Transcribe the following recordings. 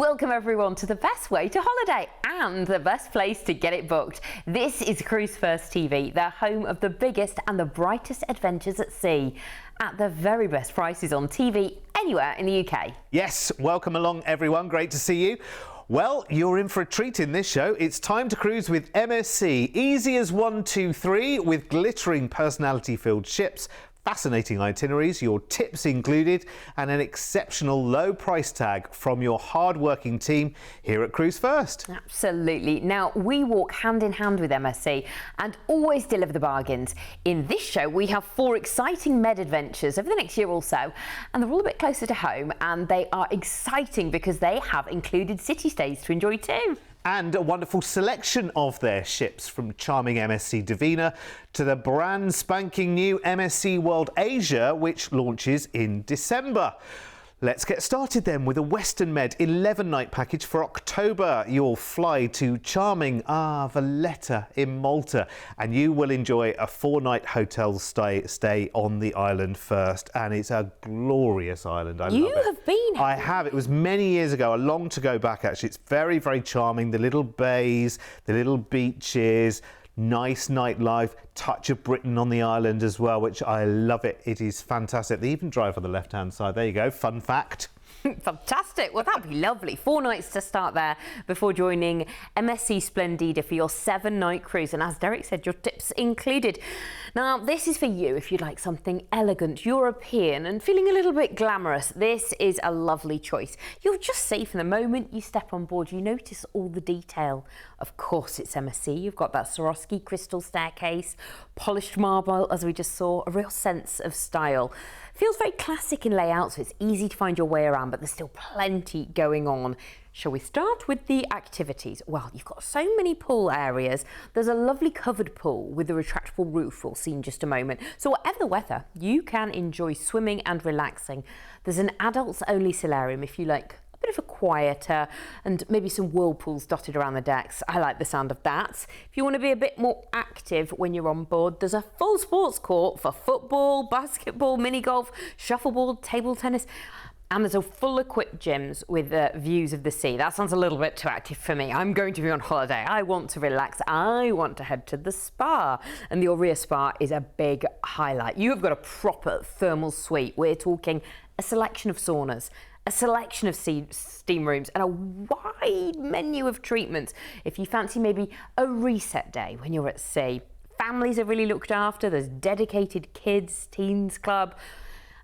Welcome everyone to the best way to holiday and the best place to get it booked. This is Cruise1st TV, the home of the biggest and the brightest adventures at sea at the very best prices on TV anywhere in the UK. Yes, welcome along everyone, great to see you. Well, you're in for a treat in this show. It's time to cruise with MSC. Easy as 1, 2, 3 with glittering personality-filled ships, fascinating itineraries, your tips included, and an exceptional low price tag from your hard-working team here at Cruise1st. Absolutely. Now, we walk hand in hand with MSC and always deliver the bargains. In this show, we have 4 exciting med adventures over the next year or so, and they're all a bit closer to home, and they are exciting because they have included city stays to enjoy too. And a wonderful selection of their ships, from charming MSC Divina to the brand spanking new MSC World Asia, which launches in December. Let's get started then with a Western Med 11-night package for October. You'll fly to charming Valletta in Malta, and you will enjoy a 4-night hotel stay on the island first. And it's a glorious island. I love it. You have been? I have. It was many years ago, a long to go back actually. It's very, very charming. The little bays, the little beaches, nice nightlife, touch of Britain on the island as well, which I love it. It is fantastic. They even drive on the left-hand side. There you go. Fun fact. Fantastic. Well, that'd be lovely. 4 nights to start there before joining MSC Splendida for your 7-night cruise. And as Derek said, your tips included. Now, this is for you if you'd like something elegant, European and feeling a little bit glamorous. This is a lovely choice. You're just safe in the moment you step on board. You notice all the detail. Of course, it's MSC. You've got that Swarovski crystal staircase, polished marble, as we just saw, a real sense of style. Feels very classic in layout, so it's easy to find your way around, but there's still plenty going on. Shall we start with the activities? Well, you've got so many pool areas. There's a lovely covered pool with a retractable roof we'll see in just a moment. So whatever the weather, you can enjoy swimming and relaxing. There's an adults-only solarium if you like a bit of a quieter, and maybe some whirlpools dotted around the decks. I like the sound of that. If you want to be a bit more active when you're on board, there's a full sports court for football, basketball, mini golf, shuffleboard, table tennis. And there's a full equipped gyms with views of the sea. That sounds a little bit too active for me. I'm going to be on holiday. I want to relax. I want to head to the spa. And the Aurea Spa is a big highlight. You have got a proper thermal suite. We're talking a selection of saunas, a selection of steam rooms, and a wide menu of treatments. If you fancy maybe a reset day when you're at sea. Families are really looked after. There's dedicated kids, teens club.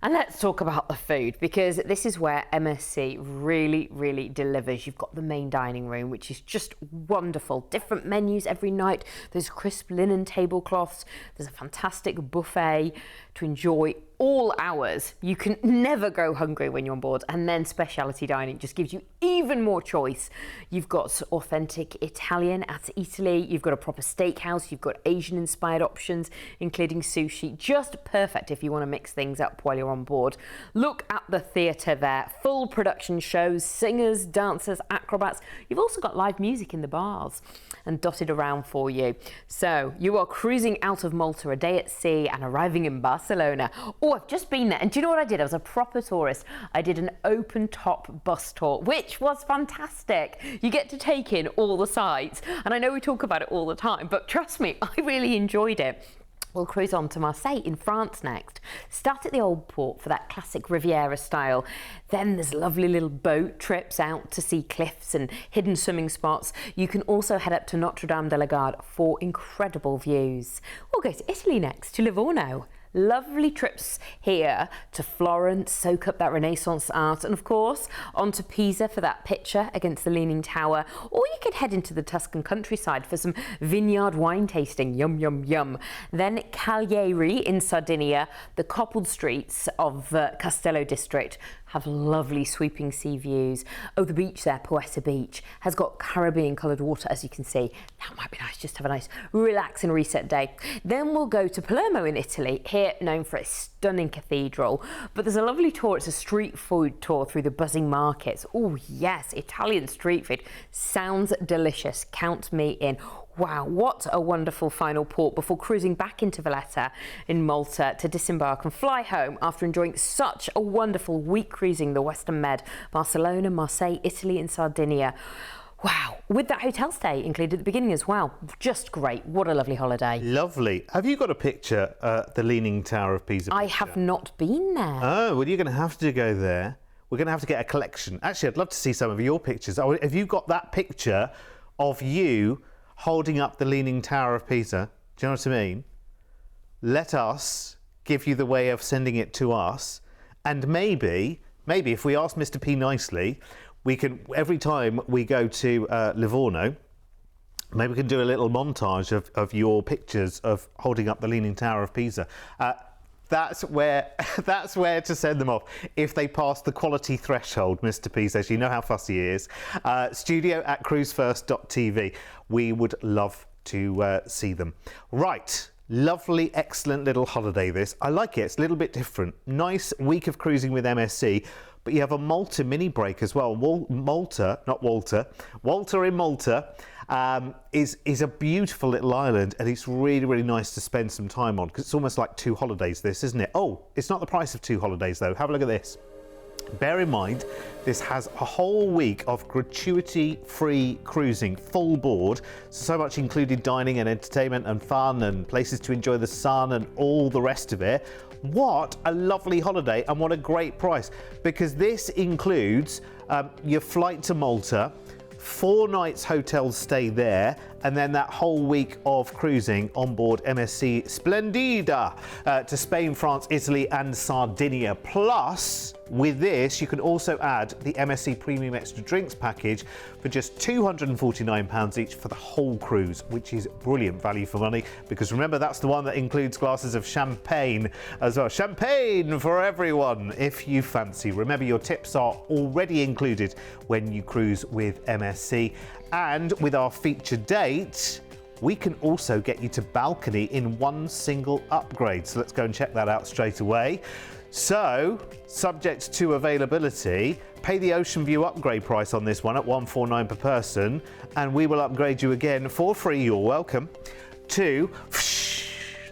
And let's talk about the food, because this is where MSC really delivers. You've got the main dining room, which is just wonderful. Different menus every night. There's crisp linen tablecloths. There's a fantastic buffet to enjoy all hours. You can never go hungry when you're on board. And then specialty dining just gives you even more choice. You've got authentic Italian at Italy. You've got a proper steakhouse. You've got Asian inspired options, including sushi. Just perfect if you want to mix things up while you're on board. Look at the theatre there. Full production shows, singers, dancers, acrobats. You've also got live music in the bars and dotted around for you. So you are cruising out of Malta, a day at sea, and arriving in Barcelona. Oh, I've just been there, and do you know what I did? I was a proper tourist. I did an open top bus tour, which was fantastic. You get to take in all the sights, and I know we talk about it all the time, but trust me, I really enjoyed it. We'll cruise on to Marseille in France next. Start at the Old Port for that classic Riviera style. Then there's lovely little boat trips out to see cliffs and hidden swimming spots. You can also head up to Notre Dame de la Garde for incredible views. We'll go to Italy next, to Livorno. Lovely trips here to Florence, soak up that Renaissance art, and of course on to Pisa for that picture against the Leaning Tower. Or you could head into the Tuscan countryside for some vineyard wine tasting. Yum, yum, yum. Then Cagliari in Sardinia. The cobbled streets of Castello district have lovely sweeping sea views. Oh, the beach there, Poeta Beach, has got Caribbean coloured water, as you can see. That might be nice, just have a nice relax and reset day. Then we'll go to Palermo in Italy, here known for its stunning cathedral. But there's a lovely tour, it's a street food tour through the buzzing markets. Oh yes, Italian street food. Sounds delicious, count me in. Wow, what a wonderful final port before cruising back into Valletta in Malta to disembark and fly home after enjoying such a wonderful week cruising the Western Med, Barcelona, Marseille, Italy and Sardinia. Wow, with that hotel stay included at the beginning as well. Just great. What a lovely holiday. Lovely. Have you got a picture, the Leaning Tower of Pisa? I have not been there. Oh, well, you're going to have to go there. We're going to have to get a collection. Actually, I'd love to see some of your pictures. Oh, have you got that picture of you holding up the Leaning Tower of Pisa? Do you know what I mean? Let us give you the way of sending it to us. And maybe if we ask Mr. P nicely, we can, every time we go to Livorno, maybe we can do a little montage of your pictures of holding up the Leaning Tower of Pisa. That's where to send them off if they pass the quality threshold. Mr. P says, you know how fussy he is. studio@cruise1st.tv. We would love to see them. Right. Lovely, excellent little holiday this. I like it. It's a little bit different. Nice week of cruising with MSC, but you have a Malta mini break as well. Malta in Malta is a beautiful little island, and it's really, really nice to spend some time on because it's almost like two holidays this, isn't it? Oh, it's not the price of two holidays though. Have a look at this. Bear in mind, this has a whole week of gratuity-free cruising, full board. So much included dining and entertainment and fun and places to enjoy the sun and all the rest of it. What a lovely holiday and what a great price, because this includes your flight to Malta, 4 nights hotel stay there, and then that whole week of cruising on board MSC Splendida to Spain, France, Italy and Sardinia. Plus, with this, you can also add the MSC Premium Extra Drinks package for just £249 each for the whole cruise, which is brilliant value for money, because remember, that's the one that includes glasses of champagne as well. Champagne for everyone if you fancy. Remember, your tips are already included when you cruise with MSC. And with our feature date, we can also get you to balcony in one single upgrade. So let's go and check that out straight away. So, subject to availability, pay the Ocean View upgrade price on this one at $149 per person, and we will upgrade you again for free, you're welcome, to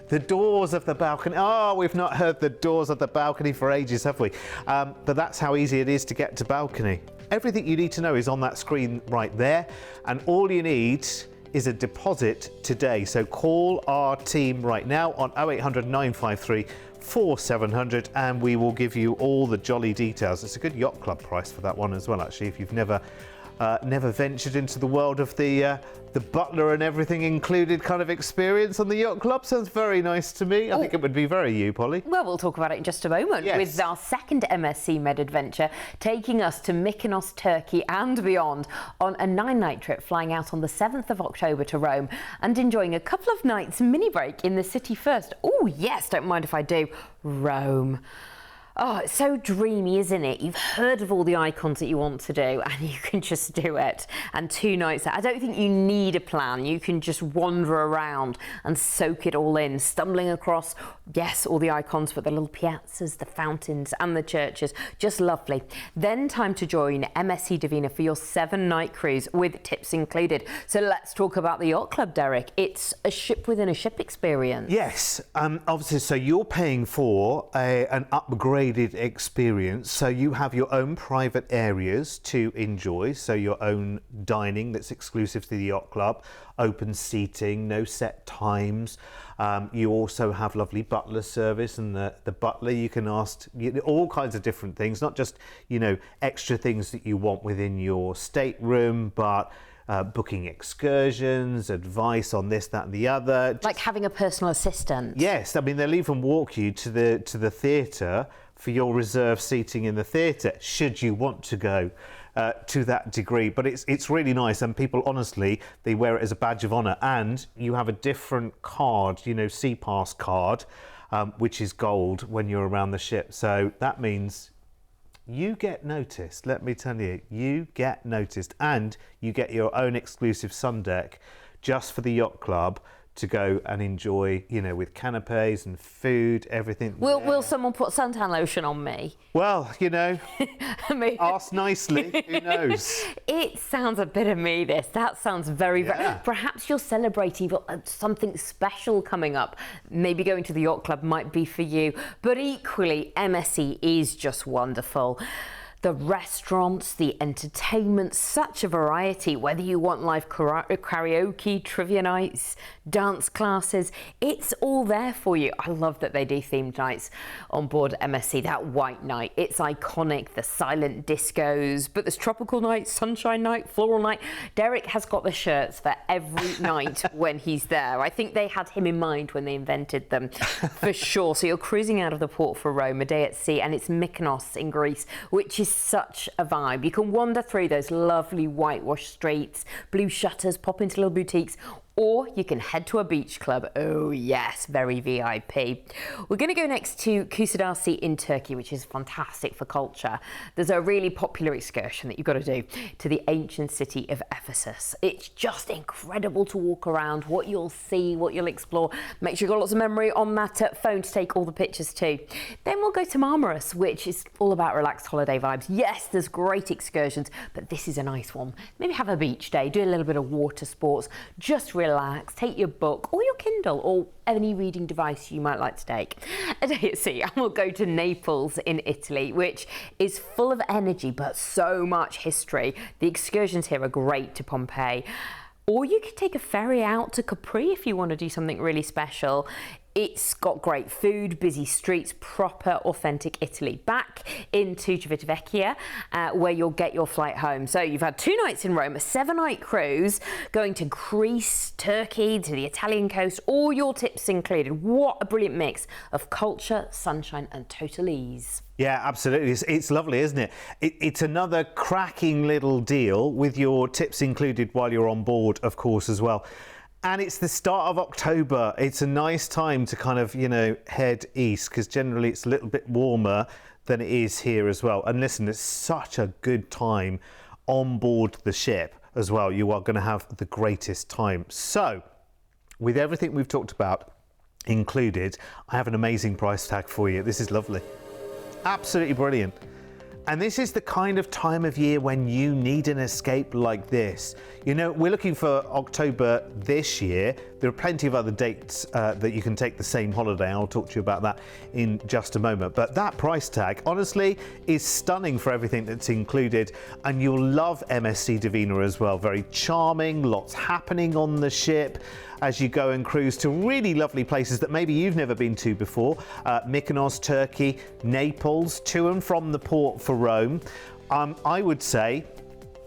the doors of the balcony. Oh, we've not heard the doors of the balcony for ages, have we? But that's how easy it is to get to balcony. Everything you need to know is on that screen right there, and all you need is a deposit today. So call our team right now on 0800 953 4700 and we will give you all the jolly details. It's a good yacht club price for that one as well, actually, if you've never ventured into the world of the butler and everything included kind of experience on the yacht club. Sounds very nice to me. I think it would be very you, Polly. Well, we'll talk about it in just a moment. Yes. With our second MSC Med adventure taking us to Mykonos, Turkey and beyond on a 9-night trip, flying out on the 7th of October to Rome and enjoying a couple of nights mini break in the city first. Oh yes, don't mind if I do. Rome. Oh, it's so dreamy, isn't it? You've heard of all the icons that you want to do and you can just do it. And 2 nights, I don't think you need a plan. You can just wander around and soak it all in, stumbling across, yes, all the icons, but the little piazzas, the fountains and the churches. Just lovely. Then time to join MSC Divina for your 7-night cruise with tips included. So let's talk about the yacht club, Derek. It's a ship within a ship experience. Yes, obviously, so you're paying for an upgraded experience. So you have your own private areas to enjoy. So your own dining that's exclusive to the yacht club, open seating, no set times. You also have lovely butler service, and the butler, you can ask all kinds of different things, not just, extra things that you want within your stateroom, but booking excursions, advice on this, that and the other. Like having a personal assistant. Yes, I mean, they'll even walk you to the theatre for your reserved seating in the theatre, should you want to go to that degree. But it's really nice, and people, honestly, they wear it as a badge of honour. And you have a different card, Sea Pass card, which is gold when you're around the ship. So that means you get noticed. Let me tell you, you get noticed, and you get your own exclusive sun deck just for the yacht club to go and enjoy, you know, with canapes and food, everything. Will someone put suntan lotion on me? Well, you know, Me. ask nicely, who knows? It sounds a bit of me, this. That sounds very, Yeah. very... Perhaps you're celebrating something special coming up. Maybe going to the yacht club might be for you. But equally, MSC is just wonderful. The restaurants, the entertainment, such a variety, whether you want live karaoke, trivia nights, dance classes, it's all there for you. I love that they do themed nights on board MSC. That white night, it's iconic, the silent discos, but there's tropical night, sunshine night, floral night. Derek has got the shirts for every night when he's there. I think they had him in mind when they invented them, for sure. So you're cruising out of the port for Rome, a day at sea, and it's Mykonos in Greece, which is such a vibe. You can wander through those lovely whitewashed streets, blue shutters, pop into little boutiques, or you can head to a beach club. Oh yes, very VIP. We're going to go next to Cruise1st in Turkey, which is fantastic for culture. There's a really popular excursion that you've got to do to the ancient city of Ephesus. It's just incredible to walk around, what you'll see, what you'll explore. Make sure you've got lots of memory on that phone to take all the pictures too. Then we'll go to Marmaris, which is all about relaxed holiday vibes. Yes, there's great excursions, but this is a nice one. Maybe have a beach day, do a little bit of water sports, just relax, take your book or your Kindle or any reading device you might like to take. A day at sea, and we'll go to Naples in Italy, which is full of energy but so much history. The excursions here are great to Pompeii. Or you could take a ferry out to Capri if you want to do something really special. It's got great food, busy streets, proper authentic Italy. Back into Civitavecchia, where you'll get your flight home. So you've had 2 nights in Rome, a 7-night cruise, going to Greece, Turkey, to the Italian coast, all your tips included. What a brilliant mix of culture, sunshine and total ease. Yeah, absolutely. It's lovely, isn't it? It's another cracking little deal with your tips included while you're on board, of course, as well. And it's the start of October. It's a nice time to kind of, you know, head east because generally it's a little bit warmer than it is here as well. And listen, it's such a good time on board the ship as well. You are going to have the greatest time. So with everything we've talked about included, I have an amazing price tag for you. This is lovely. Absolutely brilliant. And this is the kind of time of year when you need an escape like this. You know, we're looking for October this year. There are plenty of other dates that you can take the same holiday. I'll talk to you about that in just a moment. But that price tag, honestly, is stunning for everything that's included. And you'll love MSC Divina as well. Very charming, lots happening on the ship as you go and cruise to really lovely places that maybe you've never been to before. Mykonos, Turkey, Naples, to and from the port for Rome. I would say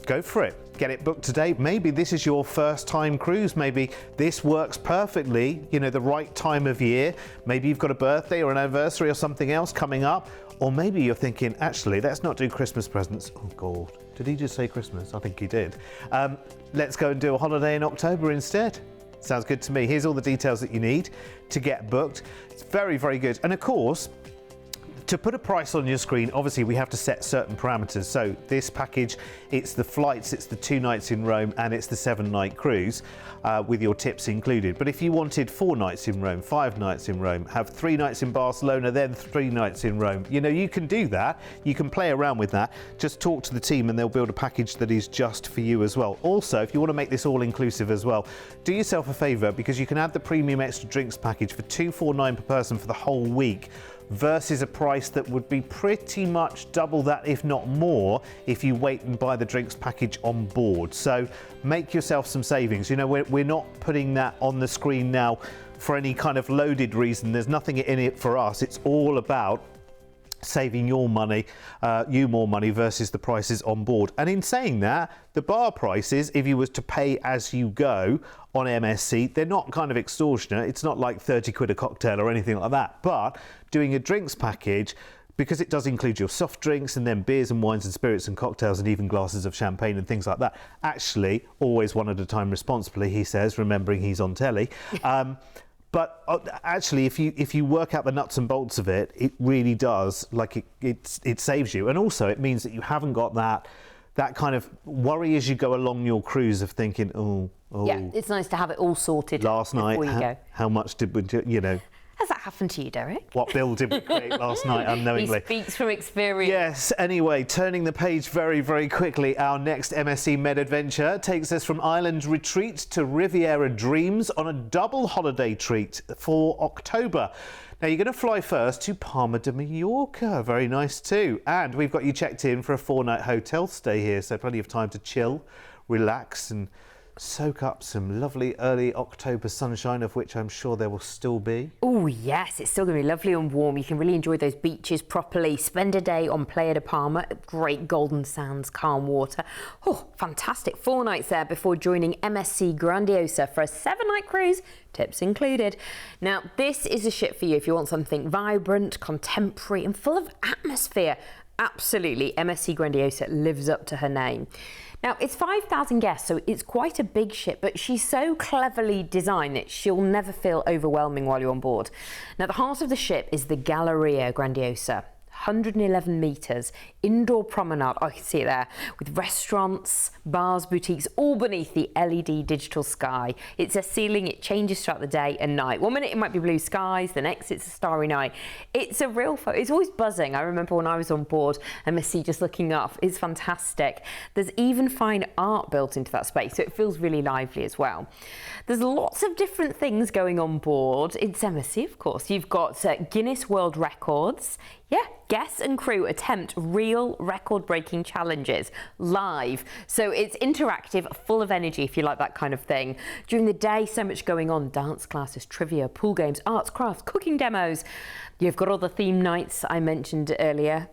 go for it. Get it booked today. Maybe this is your first time cruise. Maybe this works perfectly, you know, the right time of year. Maybe you've got a birthday or an anniversary or something else coming up. Or maybe you're thinking, actually, let's not do Christmas presents. Oh God, did he just say Christmas? I think he did. Let's go and do a holiday in October instead. Sounds good to me. Here's all the details that you need to get booked. It's very, very good. And of course, to put a price on your screen, obviously we have to set certain parameters. So this package, it's the flights, it's the 2 nights in Rome, and it's the 7-night cruise with your tips included. But if you wanted 4 nights in Rome, 5 nights in Rome, have 3 nights in Barcelona, then 3 nights in Rome, you know, you can do that. You can play around with that. Just talk to the team and they'll build a package that is just for you as well. Also, if you want to make this all inclusive as well, do yourself a favor because you can add the premium extra drinks package for $249 per person for the whole week, versus a price that would be pretty much double that, if not more, if you wait and buy the drinks package on board. So make yourself some savings. You know, we're not putting that on the screen now for any kind of loaded reason. There's nothing in it for us. It's all about saving your money, you more money versus the prices on board. And in saying that, the bar prices, if you was to pay as you go on MSC, they're not kind of extortionate. It's not like 30 quid a cocktail or anything like that. But doing a drinks package, because it does include your soft drinks and then beers and wines and spirits and cocktails and even glasses of champagne and things like that. Actually, always one at a time responsibly, he says, remembering he's on telly. But actually, if you work out the nuts and bolts of it, it really does, like it saves you. And also it means that you haven't got that kind of worry as you go along your cruise of thinking, oh, Yeah, it's nice to have it all sorted Last night, before you go. how much did we do, Has that happened to you, Derek? what bill did we create last night unknowingly? He speaks from experience. Yes, anyway, turning the page very, very quickly, our next MSC Med adventure takes us from Island Retreat to Riviera Dreams on a double holiday treat for October. Now, you're going to fly first to Palma de Mallorca, very nice too. And we've got you checked in for a 4-night hotel stay here, so plenty of time to chill, relax and soak up some lovely early October sunshine, of which I'm sure there will still be. Oh yes, it's still going to be lovely and warm. You can really enjoy those beaches properly. Spend a day on Playa de Palma, great golden sands, calm water. Oh, fantastic. 4 nights there before joining MSC Grandiosa for a 7-night cruise, tips included. Now, this is a ship for you if you want something vibrant, contemporary and full of atmosphere. Absolutely, MSC Grandiosa lives up to her name. Now, it's 5,000 guests, so it's quite a big ship, but she's so cleverly designed that she'll never feel overwhelming while you're on board. Now, the heart of the ship is the Galleria Grandiosa. 111 metres, indoor promenade, I can see it there, with restaurants, bars, boutiques, all beneath the LED digital sky. It's a ceiling, it changes throughout the day and night. 1 minute it might be blue skies, the next it's a starry night. It's a real it's always buzzing. I remember when I was on board MSC just looking up, it's fantastic. There's even fine art built into that space, so it feels really lively as well. There's lots of different things going on board. It's MSC, of course. You've got Guinness World Records. Yeah, guests and crew attempt real record-breaking challenges live. So it's interactive, full of energy if you like that kind of thing. During the day, so much going on. Dance classes, trivia, pool games, arts, crafts, cooking demos. You've got all the theme nights I mentioned earlier.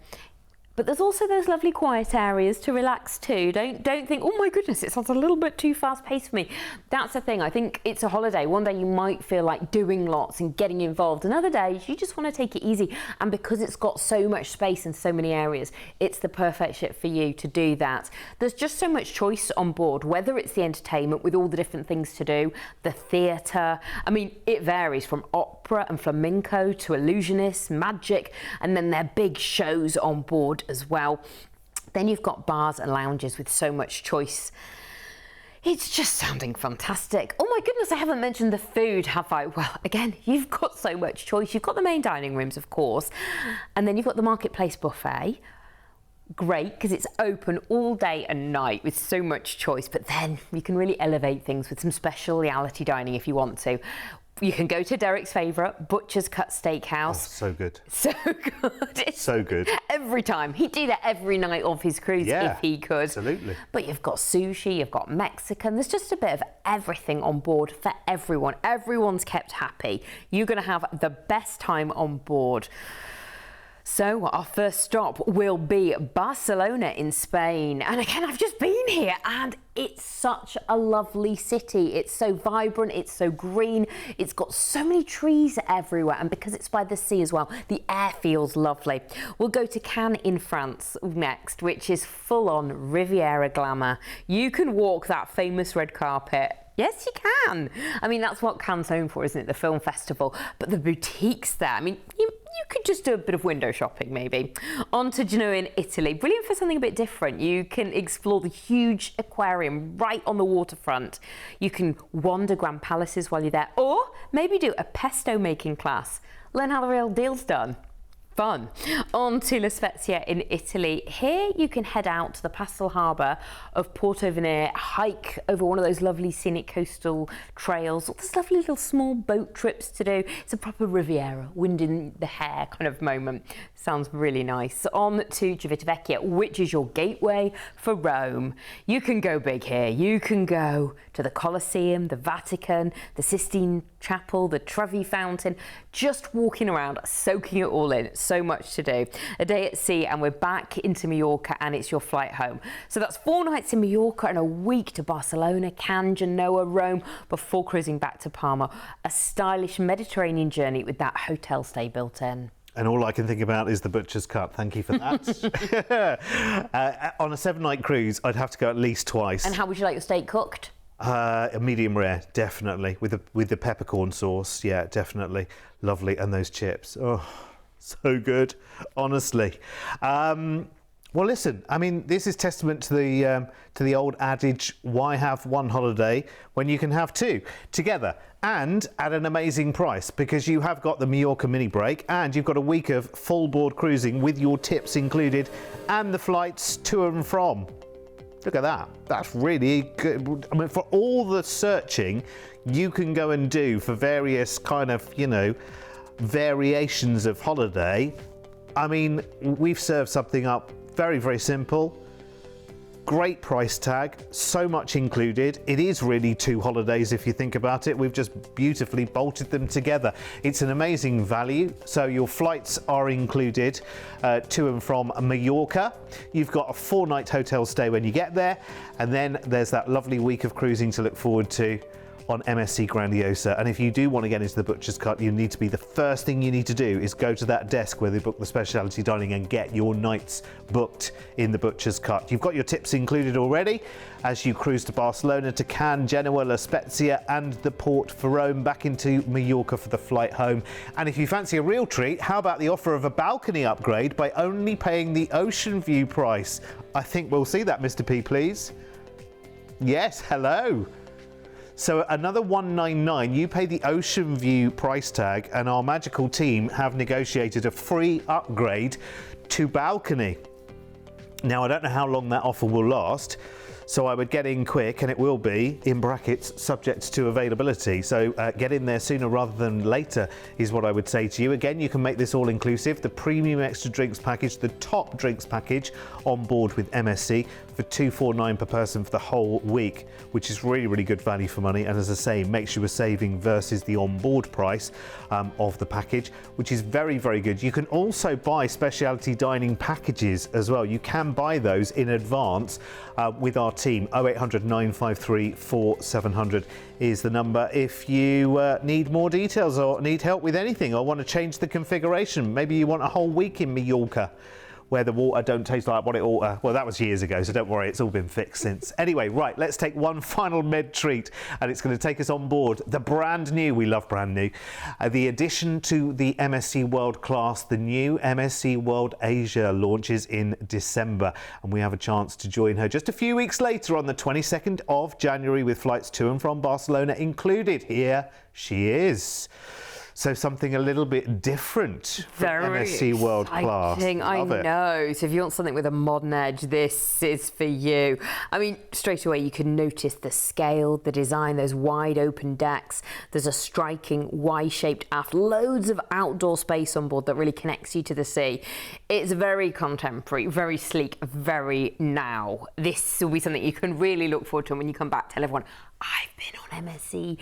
But there's also those lovely quiet areas to relax too. Don't think, oh my goodness, it sounds a little bit too fast paced for me. That's the thing. I think it's a holiday. One day you might feel like doing lots and getting involved. And other days you just want to take it easy. And because it's got so much space and so many areas, it's the perfect ship for you to do that. There's just so much choice on board, whether it's the entertainment with all the different things to do, the theatre. I mean, it varies from opera and flamenco to illusionists, magic, and then their big shows on board as well. Then you've got bars and lounges with so much choice. It's just sounding fantastic. Oh my goodness, I haven't mentioned the food, have I? Well, again, you've got so much choice. You've got the main dining rooms, of course, and then you've got the marketplace buffet. Great, because it's open all day and night with so much choice, but then you can really elevate things with some speciality dining if you want to. You can go to Derek's favourite, Butcher's Cut Steakhouse. Oh, so good. So good. It's so good. Every time. He'd do that every night of his cruise if he could. Absolutely. But you've got sushi, you've got Mexican. There's just a bit of everything on board for everyone. Everyone's kept happy. You're going to have the best time on board. So our first stop will be Barcelona in Spain. And again, I've just been here and it's such a lovely city. It's so vibrant, it's so green, it's got so many trees everywhere. And because it's by the sea as well, the air feels lovely. We'll go to Cannes in France next, which is full on Riviera glamour. You can walk that famous red carpet. Yes, you can. I mean, that's what Cannes known for, isn't it? The film festival. But the boutiques there, I mean, you could just do a bit of window shopping, maybe. On to Genoa in Italy. Brilliant for something a bit different. You can explore the huge aquarium right on the waterfront. You can wander grand palaces while you're there. Or maybe do a pesto making class. Learn how the real deal's done. Fun. On to La Spezia in Italy. Here you can head out to the pastoral harbour of Porto Venere, hike over one of those lovely scenic coastal trails. All those lovely little small boat trips to do. It's a proper Riviera, wind in the hair kind of moment. Sounds really nice. On to Civitavecchia, which is your gateway for Rome. You can go big here. You can go to the Colosseum, the Vatican, the Sistine Chapel, the Trevi Fountain, just walking around, soaking it all in. So much to do. A day at sea and we're back into Mallorca and it's your flight home. So that's 4 nights in Mallorca and a week to Barcelona, Cannes, Genoa, Rome, before cruising back to Palma. A stylish Mediterranean journey with that hotel stay built in. And all I can think about is the Butcher's Cut. Thank you for that. On a 7-night cruise, I'd have to go at least twice. And how would you like your steak cooked? A medium rare, definitely. With the peppercorn sauce, yeah, definitely. Lovely. And those chips. Oh, so good, honestly. Well, listen, I mean, this is testament to the old adage, why have one holiday when you can have two together and at an amazing price, because you have got the Mallorca mini break and you've got a week of full board cruising with your tips included and the flights to and from. Look at that. That's really good. I mean, for all the searching you can go and do for various kind of, you know, variations of holiday, I mean, we've served something up very, very simple. Great price tag, so much included. It is really two holidays if you think about it. We've just beautifully bolted them together. It's an amazing value. So your flights are included to and from Mallorca. You've got a 4-night hotel stay when you get there. And then there's that lovely week of cruising to look forward to on MSC Grandiosa. And if you do want to get into the butcher's cut, you need to be, the first thing you need to do is go to that desk where they book the specialty dining and get your nights booked in the butcher's cut. You've got your tips included already as you cruise to Barcelona, to Cannes, Genoa, La Spezia and the port for Rome, back into Mallorca for the flight home. And if you fancy a real treat, how about the offer of a balcony upgrade by only paying the ocean view price? I think we'll see that, Mr. P, please. Yes, hello. So another $199, you pay the ocean view price tag and our magical team have negotiated a free upgrade to balcony. Now, I don't know how long that offer will last, so I would get in quick, and it will be, in brackets, subject to availability. So get in there sooner rather than later is what I would say to you. Again, you can make this all inclusive. The premium extra drinks package, the top drinks package on board with MSC for $249 per person for the whole week, which is really, really good value for money. And as I say, makes you a saving versus the on-board price of the package, which is very, very good. You can also buy specialty dining packages as well. You can buy those in advance with our team. 0800 953 4700 is the number if you need more details or need help with anything or want to change the configuration. Maybe you want a whole week in Mallorca where the water don't taste like what it ought to. Well, that was years ago, so don't worry, it's all been fixed since. Anyway, right, let's take one final med treat, and it's going to take us on board the brand new, we love brand new, the addition to the MSC World class, the new MSC World Asia launches in December, and we have a chance to join her just a few weeks later on the 22nd of January with flights to and from Barcelona included. Here she is. So something a little bit different from MSC World class. I know. So if you want something with a modern edge, this is for you. I mean, straight away you can notice the scale, the design, those wide open decks. There's a striking Y-shaped aft, loads of outdoor space on board that really connects you to the sea. It's very contemporary, very sleek, very now. This will be something you can really look forward to, and when you come back, tell everyone, I've been on MSC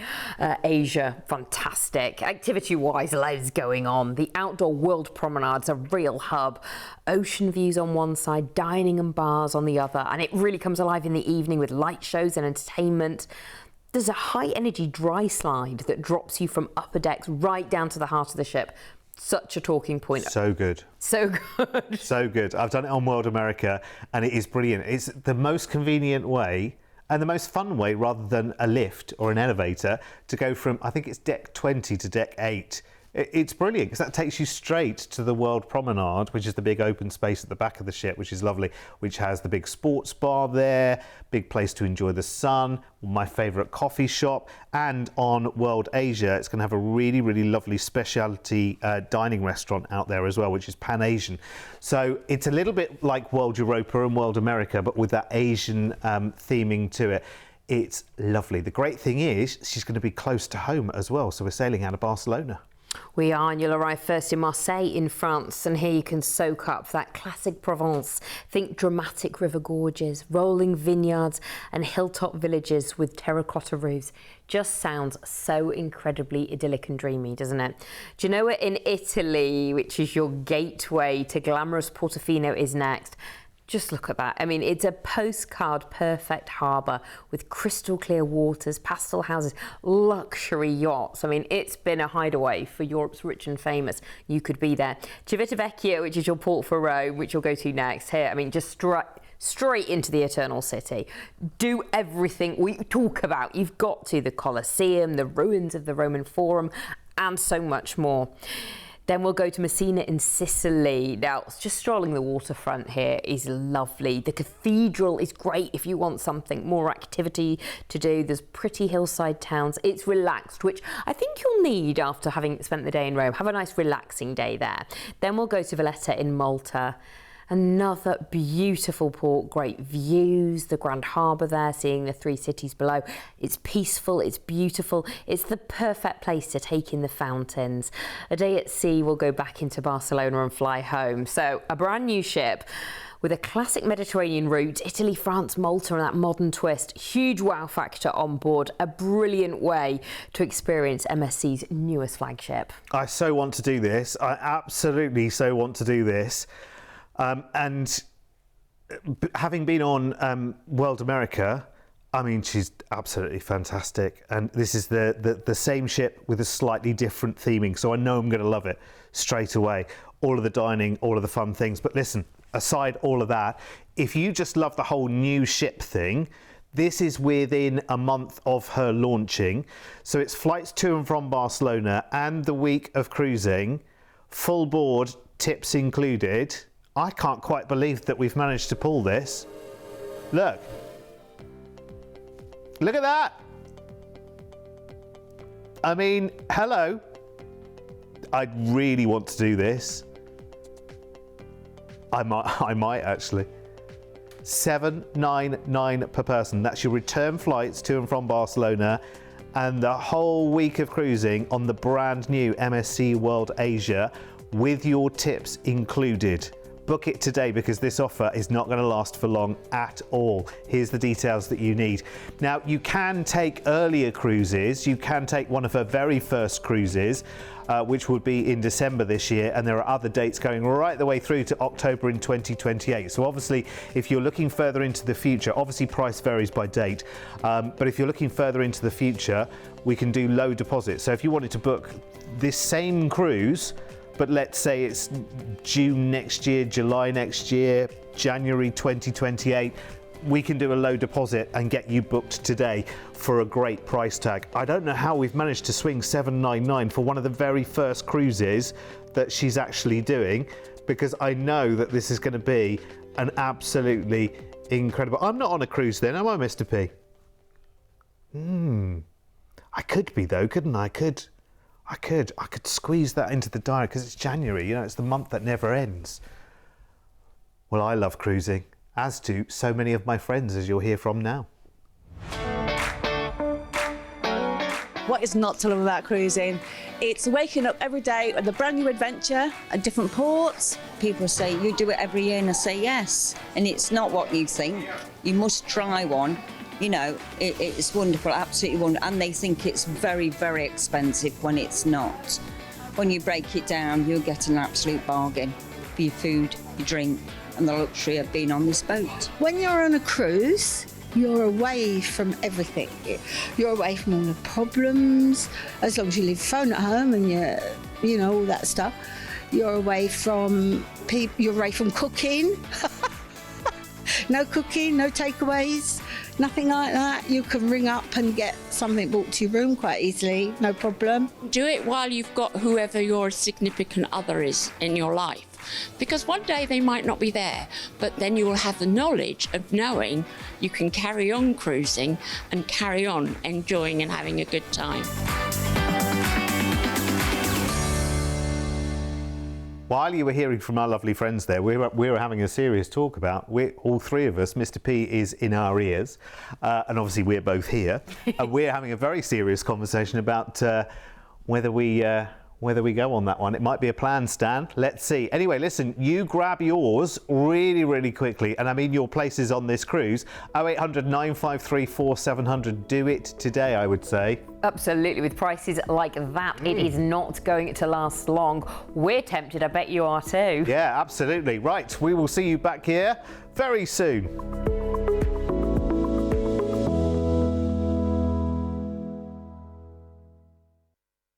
Asia. Fantastic. Activity-wise, loads going on. The outdoor world promenade's a real hub. Ocean views on one side, dining and bars on the other. And it really comes alive in the evening with light shows and entertainment. There's a high-energy dry slide that drops you from upper decks right down to the heart of the ship. Such a talking point. So good. So good. So good. I've done it on World America, and it is brilliant. It's the most convenient way and the most fun way, rather than a lift or an elevator, to go from, I think it's deck 20 to deck 8. It's brilliant because that takes you straight to the World Promenade, which is the big open space at the back of the ship, which is lovely, which has the big sports bar there, big place to enjoy the sun, my favourite coffee shop, and on World Asia, it's going to have a really, really lovely specialty dining restaurant out there as well, which is Pan-Asian. So it's a little bit like World Europa and World America, but with that Asian theming to it. It's lovely. The great thing is she's going to be close to home as well, so we're sailing out of Barcelona. We are, and you'll arrive first in Marseille in France, and here you can soak up that classic Provence. Think dramatic river gorges, rolling vineyards and hilltop villages with terracotta roofs. Just sounds so incredibly idyllic and dreamy, doesn't it? Genoa in Italy, which is your gateway to glamorous Portofino, is next. Just look at that. I mean, it's a postcard perfect harbour with crystal clear waters, pastel houses, luxury yachts. I mean, it's been a hideaway for Europe's rich and famous. You could be there. Civitavecchia, which is your port for Rome, which you'll go to next here. I mean, just straight into the Eternal City. Do everything we talk about. You've got to. The Colosseum, the ruins of the Roman Forum, and so much more. Then we'll go to Messina in Sicily. Now, just strolling the waterfront here is lovely. The cathedral is great if you want something more activity to do. There's pretty hillside towns. It's relaxed, which I think you'll need after having spent the day in Rome. Have a nice relaxing day there. Then we'll go to Valletta in Malta. Another beautiful port, great views, the Grand Harbour there, seeing the three cities below. It's peaceful, it's beautiful. It's the perfect place to take in the fountains. A day at sea, we'll go back into Barcelona and fly home. So a brand new ship with a classic Mediterranean route, Italy, France, Malta, and that modern twist. Huge wow factor on board. A brilliant way to experience MSC's newest flagship. I so want to do this. I absolutely so want to do this. And having been on World America, I mean, she's absolutely fantastic. And this is the same ship with a slightly different theming. So I know I'm going to love it straight away. All of the dining, all of the fun things. But listen, aside all of that, if you just love the whole new ship thing, this is within a month of her launching. So it's flights to and from Barcelona and the week of cruising, full board, tips included. I can't quite believe that we've managed to pull this. Look. Look at that. I mean, hello. I really want to do this. I might actually. $799 per person. That's your return flights to and from Barcelona and the whole week of cruising on the brand new MSC World Asia with your tips included. Book it today because this offer is not going to last for long at all. Here's the details that you need. Now, you can take earlier cruises. You can take one of her very first cruises, which would be in December this year, and there are other dates going right the way through to October in 2028. So obviously, if you're looking further into the future, obviously price varies by date, but if you're looking further into the future, we can do low deposit. So if you wanted to book this same cruise, but let's say it's June next year, July next year, January 2028, we can do a low deposit and get you booked today for a great price tag. I don't know how we've managed to swing $799 for one of the very first cruises that she's actually doing, because I know that this is going to be an absolutely incredible... I'm not on a cruise then, am I, Mr. P? I could be though, couldn't I? I could squeeze that into the diary because it's January, you know, it's the month that never ends. Well, I love cruising, as do so many of my friends, as you'll hear from now. What is not to love about cruising? It's waking up every day with a brand new adventure at different ports. People say, you do it every year, and I say yes. And it's not what you think. You must try one. You know, it's wonderful, absolutely wonderful. And they think it's very, very expensive when it's not. When you break it down, you'll get an absolute bargain for your food, your drink, and the luxury of being on this boat. When you're on a cruise, you're away from everything. You're away from all the problems, as long as you leave your phone at home and you know, all that stuff. You're away from people, you're away from cooking. No cooking, no takeaways, nothing like that. You can ring up and get something brought to your room quite easily, no problem. Do it while you've got whoever your significant other is in your life. Because one day they might not be there, but then you will have the knowledge of knowing you can carry on cruising and carry on enjoying and having a good time. While you were hearing from our lovely friends there, we were having a serious talk about, all three of us, Mr. P is in our ears, and obviously we're both here, and we're having a very serious conversation about whether we go on that one. It might be a plan, Stan. Let's see. Anyway, listen, you grab yours really, really quickly, and I mean your places on this cruise. 0800 953 4700. Do it today, I would say. Absolutely, with prices like that, it is not going to last long. We're tempted, I bet you are too. Yeah, absolutely. Right, we will see you back here very soon.